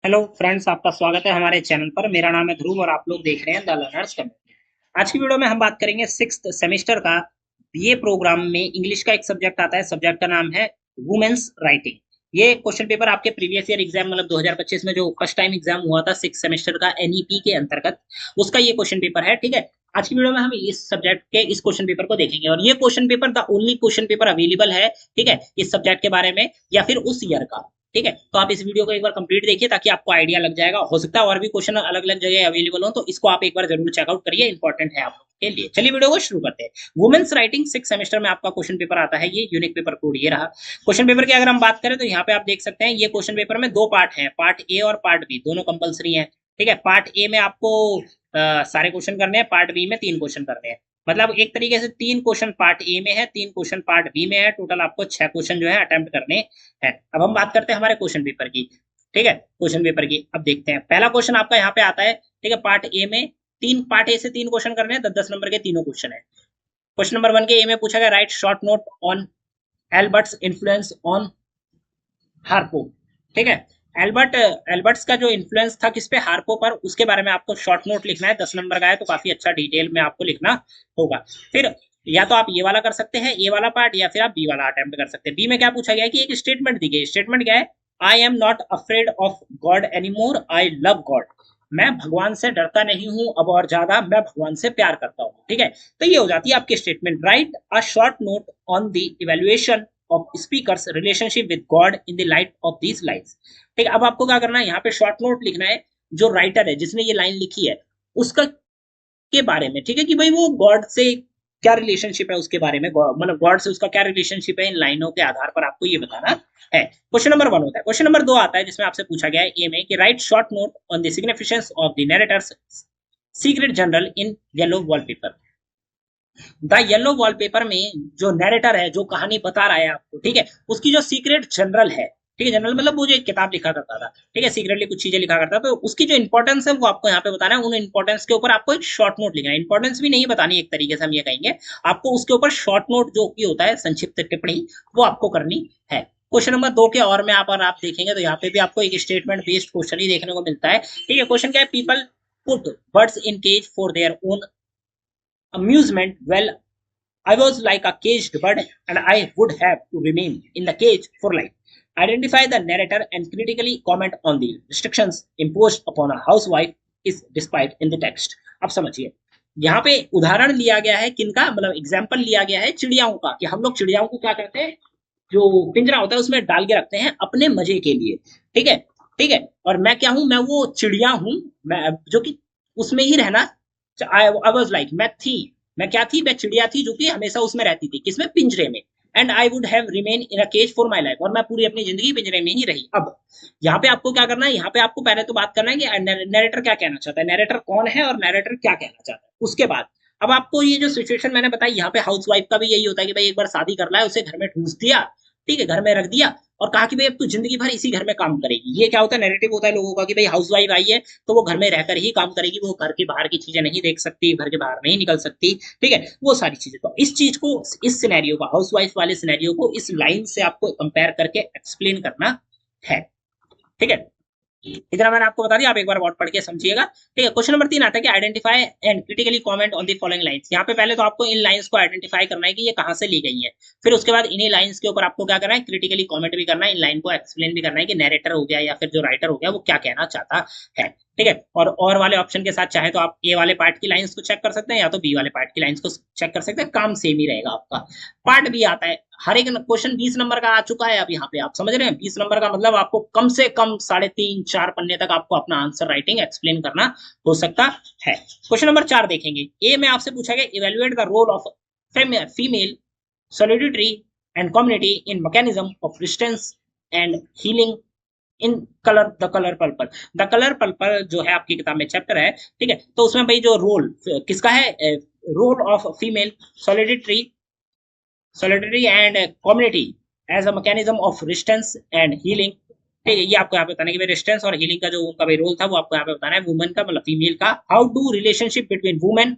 Hello friends, आपका स्वागत है हमारे चैनल पर। मेरा नाम है ध्रुव और आप लोग देख रहे हैं द लर्नर्स कम्युनिटी। आज की वीडियो में हम बात करेंगे सिक्स्थ सेमेस्टर का बीए प्रोग्राम में इंग्लिश का एक सब्जेक्ट आता है। सब्जेक्ट का नाम है वुमेन्स राइटिंग। ये क्वेश्चन पेपर आपके प्रीवियस ईयर एग्जाम मतलब 2025 में जो फर्स्ट टाइम एग्जाम हुआ था सिक्स सेमेस्टर का एनईपी के अंतर्गत, उसका ये क्वेश्चन पेपर है। ठीक है, आज की वीडियो में हम इस सब्जेक्ट के इस क्वेश्चन पेपर को देखेंगे और ये question paper the only question paper available है, ठीक है, इस सब्जेक्ट के बारे में या फिर उस ईयर का। ठीक है, तो आप इस वीडियो को एक बार कंप्लीट देखिए ताकि आपको आइडिया लग जाएगा। हो सकता है और भी क्वेश्चन अलग अलग जगह अवेलेबल हो, तो इसको आप एक बार जरूर चेकआउट करिए, इंपॉर्टेंट है आप लोग के लिए। चलिए वीडियो को शुरू करते हैं। वुमेन्स राइटिंग सिक्स सेमेस्टर में आपका क्वेश्चन पेपर आता है। ये यूनिक पेपर कोड ये रहा। क्वेश्चन पेपर की अगर हम बात करें तो यहाँ पे आप देख सकते हैं ये क्वेश्चन पेपर में दो पार्ट है, पार्ट ए और पार्ट बी, दोनों कंपलसरी है। ठीक है, पार्ट ए में आपको सारे क्वेश्चन करने हैं, पार्ट बी में तीन क्वेश्चन करने हैं। मतलब एक तरीके से तीन क्वेश्चन पार्ट ए में है, तीन क्वेश्चन पार्ट बी में है। टोटल आपको छह क्वेश्चन जो है अटेम्प्ट करने हैं। अब हम बात करते हैं हमारे क्वेश्चन पेपर की। ठीक है, क्वेश्चन पेपर की अब देखते हैं। पहला क्वेश्चन आपका यहाँ पे आता है। ठीक है, पार्ट ए में तीन, पार्ट ए से तीन क्वेश्चन करने हैं, 10-10 नंबर के तीनों क्वेश्चन है। क्वेश्चन नंबर 1 के ए में पूछा गया right short note on Albert's influence on Harpo. ठीक है, एल्बर्ट एल्बर्ट्स का जो इन्फ्लुएंस था किस पे, हार्पो पर, उसके बारे में आपको शॉर्ट नोट लिखना है। 10 नंबर का है तो काफी अच्छा डिटेल में आपको लिखना होगा। फिर या तो आप ये वाला कर सकते हैं, ए वाला पार्ट, या फिर आप बी वाला अटेम्प्ट कर सकते हैं। बी में क्या पूछा गया है कि एक स्टेटमेंट दी गई। स्टेटमेंट क्या है? I am not afraid of God anymore, I love God. मैं भगवान से डरता नहीं हूं अब और ज्यादा, मैं भगवान से प्यार करता हूं। ठीक है, तो ये हो जाती है आपकी statement. Right a short note on the evaluation of speakers relationship with God in the light of these lines। ठीक है, अब आपको क्या करना है, यहाँ पे शॉर्ट नोट लिखना है। जो राइटर है जिसने ये लाइन लिखी है उसका के बारे में। ठीक है, कि भाई वो गॉड से क्या रिलेशनशिप है उसके बारे में, मतलब गॉड से उसका क्या रिलेशनशिप है, इन लाइनों के आधार पर आपको ये बताना है। क्वेश्चन नंबर 1 होता है। क्वेश्चन नंबर 2 आता है जिसमें आपसे पूछा गया है ए में कि right short note on the significance of the narrator's secret general in yellow wallpaper. The yellow wallpaper में जो नरेटर है, जो कहानी बता रहा है आपको, ठीक है, उसकी जो सीक्रेट जनरल है। ठीक है, जनरल मतलब वो जो एक किताब लिखा करता था, ठीक है, सीक्रेटली कुछ चीजें लिखा करता था, तो उसकी जो इंपॉर्टेंस है वो आपको यहाँ पे बताना है। उन इंपॉर्टेंस के ऊपर आपको एक शॉर्ट नोट लिखना है। इंपॉर्टेंस भी नहीं बतानी, एक तरीके से हम ये कहेंगे, आपको उसके ऊपर शॉर्ट नोट जो की होता है, संक्षिप्त टिप्पणी, वो आपको करनी है। क्वेश्चन नंबर 2 के और में आप देखेंगे तो यहाँ पे भी आपको एक स्टेटमेंट बेस्ड क्वेश्चन ही देखने को मिलता है। ठीक है, क्वेश्चन क्या है? People put birds in cage for their own amusement. Well, I was like a caged bird and I would have to remain in the cage for life. Identify the narrator and critically comment on the restrictions imposed upon a housewife is despite in the text। अब समझिए, यहाँ पे उदाहरण लिया गया है किनका, मतलब एग्जाम्पल लिया गया है चिड़ियाओं का, कि हम लोग चिड़ियाओं को क्या करते हैं, जो पिंजरा होता है उसमें डाल के रखते हैं अपने मजे के लिए। ठीक है, ठीक है, और मैं क्या हूं, मैं वो चिड़िया हूं, मैं जो कि उसमें ही रहना। आई वाज लाइक, मैं क्या थी, मैं चिड़िया थी जो कि हमेशा उसमें रहती थी, किसमें, पिंजरे में। And I would have remain in a cage for my life, और मैं पूरी अपनी जिंदगी पिंजरे में ही रही। अब यहाँ पे आपको क्या करना है, यहाँ पे आपको पहले तो बात करना है कि नरेटर क्या कहना चाहता है, नरेटर कौन है और नरेटर क्या कहना चाहता है। उसके बाद अब आपको ये जो सिचुएशन मैंने बताई, यहाँ पे हाउस वाइफ का भी यही होता है कि भाई एक बार शादी कर रहा है, उसे घर में ठूस दिया, ठीक है, घर में रख दिया, और कहा कि भाई अब तू जिंदगी भर इसी घर में काम करेगी। ये क्या होता है, नैरेटिव होता है लोगों का कि भाई हाउस वाइफ आई है तो वो घर में रहकर ही काम करेगी, वो घर के बाहर की चीजें नहीं देख सकती, घर के बाहर नहीं निकल सकती। ठीक है, वो सारी चीजें, तो इस चीज को, इस सिनेरियो को, हाउस वाइफ वाले सिनेरियो को इस लाइन से आपको कंपेयर करके एक्सप्लेन करना है। ठीक है, इतना मैंने आपको बता दिया, आप एक बार वर्ड पढ़ के समझिएगा। ठीक है, क्वेश्चन नंबर 3 आता है कि identify and critically comment on the following lines. यहाँ पे पहले तो आपको इन लाइंस को आइडेंटिफाई करना है कि ये कहां से ली गई है। फिर उसके बाद इन्हीं लाइंस के ऊपर आपको क्या करना है, क्रिटिकली कमेंट भी करना है, इन लाइन को एक्सप्लेन भी करना है कि नैरेटर हो गया या फिर जो राइटर हो गया वो क्या कहना चाहता है। ठीक है, और वाले ऑप्शन के साथ चाहे तो आप ए वाले पार्ट की लाइंस को चेक कर सकते हैं या तो बी वाले पार्ट की लाइंस को चेक कर सकते हैं, काम सेम ही रहेगा आपका। पार्ट बी आता है, हर एक क्वेश्चन 20 नंबर का आ चुका है। अब यहाँ पे आप समझ रहे हैं, 20 नंबर का मतलब आपको कम से कम 3.5-4 पन्ने तक आपको अपना आंसर राइटिंग एक्सप्लेन करना हो सकता है। क्वेश्चन नंबर 4 देखेंगे। ए में आपसे पूछा गया evaluate the role of female solidity and community in mechanism of resistance and healing in colour the colour purple. The colour purple जो है आपकी किताब में चैप्टर है। ठीक है, तो उसमें भाई जो रोल किसका है, role of female solidity and community as a mechanism of resistance and healing. ठीक है, ये आपको यहाँ पे बताना है कि रेजिस्टेंस और हीलिंग का जो उनका भाई रोल था वो आपको यहाँ पे बताना है। वुमेन का मतलब फीमेल का, how do relationship between women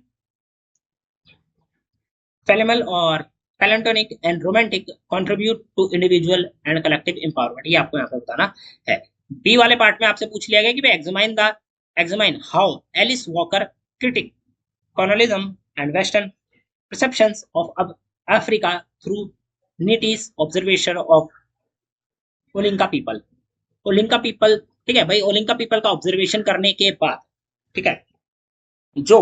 familial और platonic and romantic contribute to individual and collective empowerment, ये आपको यहाँ पे बताना है। बी वाले पार्ट में आपसे पूछ लिया गया कि भाई examine how Alice Walker critic colonialism and Western perceptions of Africa through Nietzsche's observation of Olinka people. Olinka people, ठीक है भाई, ओलिंका पीपल का ऑब्जर्वेशन करने के बाद, ठीक है, जो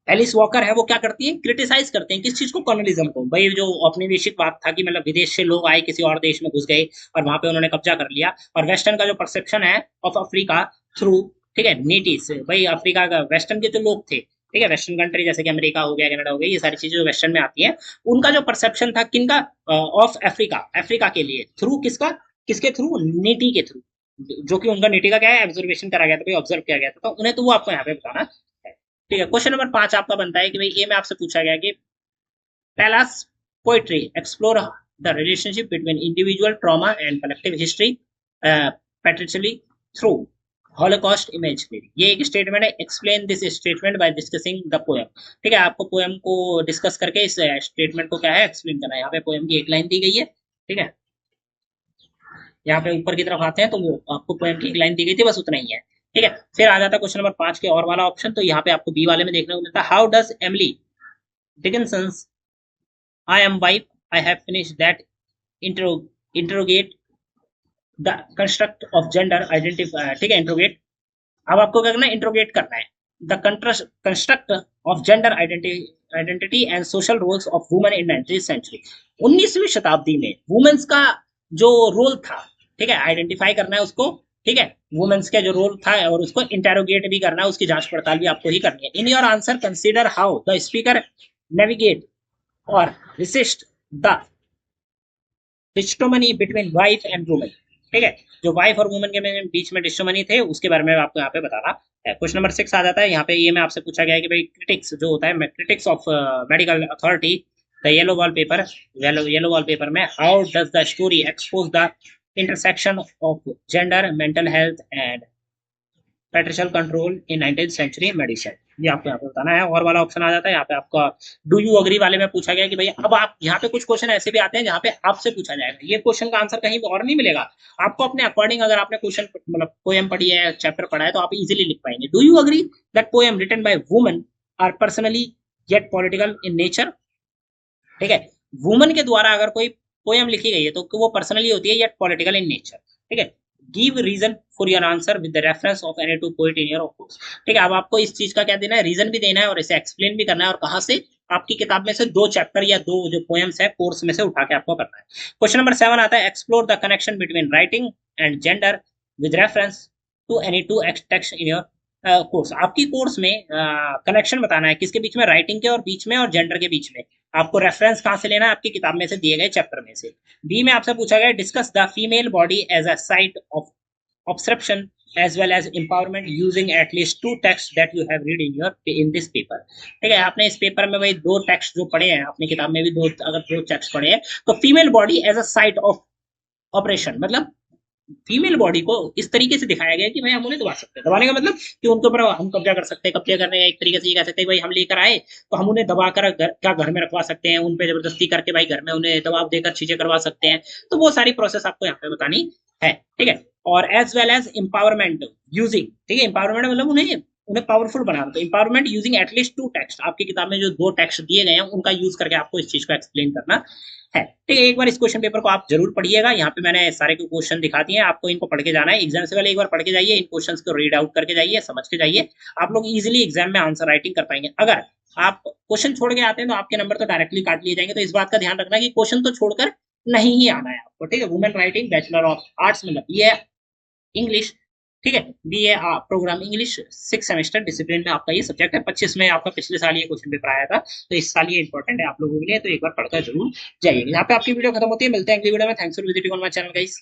एलिस वॉकर है वो क्या करती है, क्रिटिसाइज करते हैं किस चीज को, कॉलोनिज्म को। भाई जो औपनिवेशिक बात था कि मतलब विदेश से लोग आए, किसी और देश में घुस गए और वहां पे उन्होंने कब्जा कर लिया, और वेस्टर्न का जो परसेप्शन है ऑफ अफ्रीका थ्रू, ठीक है, नेटिव्स, भाई अफ्रीका का वेस्टर्न के जो लोग थे, ठीक है, वेस्टर्न कंट्री जैसे कि अमेरिका हो गया, कनाडा हो गया, ये सारी चीजें जो वेस्टर्न में आती है, उनका जो परसेप्शन था किनका, ऑफ अफ्रीका, अफ्रीका के लिए, थ्रू किसका, किसके थ्रू, नेटी के थ्रू, जो कि उनका नेटी का क्या है, ऑब्जर्वेशन करा गया था भाई, ऑब्जर्व किया गया था, तो उन्हें तो वो आपको यहाँ पे बताना है। ठीक है, क्वेश्चन नंबर 5 आपका बनता है कि भाई ए में आपसे पूछा गया कि Palace poetry explore the relationship between individual trauma and collective history, particularly through Holocaust imagery। ये एक स्टेटमेंट है, explain this statement by discussing the poem. ठीक है, आपको पोएम को डिस्कस करके इस स्टेटमेंट को क्या है, एक्सप्लेन करना है। यहाँ पे पोएम की एक लाइन दी गई है, ठीक है, यहाँ पे ऊपर की तरफ आते हैं तो वो आपको पोएम की एक लाइन दी गई थी, बस उतना ही है। ठीक है, फिर आ जाता है क्वेश्चन नंबर 5 के और वाला ऑप्शन, तो यहाँ पे आपको बी वाले में देखने को मिलता है, how does Emily Dickinson's I am wife, I have finished that interrogate the construct of gender identify, ठीक है, इंट्रोगेट, अब आपको क्या करना है, इंट्रोगेट करना है the construct of gender identity and social roles of women in 19th century. 19वीं शताब्दी में वुमेन्स का जो रोल था, ठीक है, आइडेंटिफाई करना है उसको, ठीक है, वुमेन्स का जो रोल था, और उसको इंटेरोगेट भी करना है, उसकी जांच पड़ताल भी आपको ही करनी है। In your answer consider how the speaker navigate और resist the dichotomy between wife and woman. ठीक है, जो वाइफ और वुमन के बीच में डिस्टोमनी थे उसके बारे में आपको यहाँ पे बताना है। क्वेश्चन नंबर 6 आ जाता है, यहाँ पे ये में आपसे पूछा गया है कि भाई क्रिटिक्स जो होता है, critics of medical authority the yellow wallpaper, yellow wallpaper में how does the story expose the intersection of gender, mental health and patriarchal control in 19th century medicine. ये आपको यहाँ पे बताना है। और वाला ऑप्शन आ जाता है यहाँ पे आपका डू यू अग्री वाले में पूछा गया कि भाई, अब आप यहाँ पे कुछ क्वेश्चन ऐसे भी आते हैं जहाँ पे आपसे पूछा जाएगा, ये क्वेश्चन का आंसर कहीं और नहीं मिलेगा आपको, अपने अकॉर्डिंग अगर आपने क्वेश्चन मतलब पोएम पढ़ी है, चैप्टर पढ़ा है, तो आप इजिली लिख पाएंगे। Do you agree that poem written by woman are personally yet political in nature. ठीक है, वुमन के द्वारा अगर कोई पोएम लिखी गई है तो वो पर्सनली होती है या पॉलिटिकल इन नेचर। ठीक है, give reason for your answer with the reference of any two poet in your course. ठीक है, अब आपको इस चीज का क्या देना है, रीजन भी देना है और इसे एक्सप्लेन भी करना है, और कहाँ से, आपकी किताब में से 2 चैप्टर या 2 जो पोएम्स है कोर्स में से उठा के आपको करना है। क्वेश्चन नंबर 7 आता है, explore the connection between writing and gender with reference to any two text in your course. आपकी कोर्स में कनेक्शन बताना है, किसके बीच में, राइटिंग के और बीच में, और जेंडर के बीच में। आपको रेफरेंस कहां से लेना है, आपकी किताब में से दिए गए चैप्टर में से। बी में आपसे पूछा गया, discuss the female body as a site of obstruction as well as empowerment using at least 2 texts that you have read in this paper। ठीक है, आपने इस पेपर में वही 2 टेक्स्ट जो पढ़े हैं, अपनी किताब में भी 2, अगर 2 टेक्स्ट पढ़े हैं, तो female body as a site of operation, मतलब फीमेल बॉडी को इस तरीके से दिखाया गया कि भाई हम उन्हें दबा सकते हैं। दबाने का मतलब कि उनके ऊपर हम कब्जा कर सकते हैं। कब्जा करने का एक तरीके से ये कह सकते हैं भाई, हम लेकर आए तो हम उन्हें दबाकर क्या घर में रखवा सकते हैं, उन पे जबरदस्ती करके भाई घर में उन्हें दबाव देकर चीजें करवा सकते हैं। तो वो सारी प्रोसेस आपको यहाँ पे बतानी है। ठीक है, और as well as empowerment using, ठीक है, एम्पावरमेंट मतलब उन्हें पावरफुल बनाना। तो एम्पावरमेंट यूजिंग एटलीस्ट 2 टेक्स्ट, आपकी किताब में जो 2 टेक्स्ट दिए गए हैं उनका यूज करके आपको इस चीज को एक्सप्लेन करना है। ठीक है, एक बार इस क्वेश्चन पेपर को आप जरूर पढ़िएगा। यहाँ पे मैंने सारे क्वेश्चन दिखा दिए हैं, आपको इनको पढ़ के जाना है। एग्जाम से पहले एक बार पढ़ के जाइए, इन क्वेश्चंस को रीड आउट करके जाइए, समझ के जाइए, आप लोग इजीली एग्जाम में आंसर राइटिंग कर पाएंगे। अगर आप क्वेश्चन छोड़ के आते हैं तो आपके नंबर तो डायरेक्टली काट लिए जाएंगे। तो इस बात का ध्यान रखना कि क्वेश्चन तो छोड़कर नहीं ही आना है आपको। ठीक है, women writing bachelor of arts, मतलब ये इंग्लिश, ठीक है, BA programme English 6 semester discipline में आपका ये सब्जेक्ट है। 25 में आपका पिछले साल ये क्वेश्चन पेपर आया था, तो इस साल ये इंपॉर्टेंट है आप लोगों के लिए, तो एक बार पढ़कर जरूर जाइए। यहाँ पे आपकी वीडियो खत्म होती है, मिलते हैं अगली वीडियो में। Thanks for visiting on my channel guys.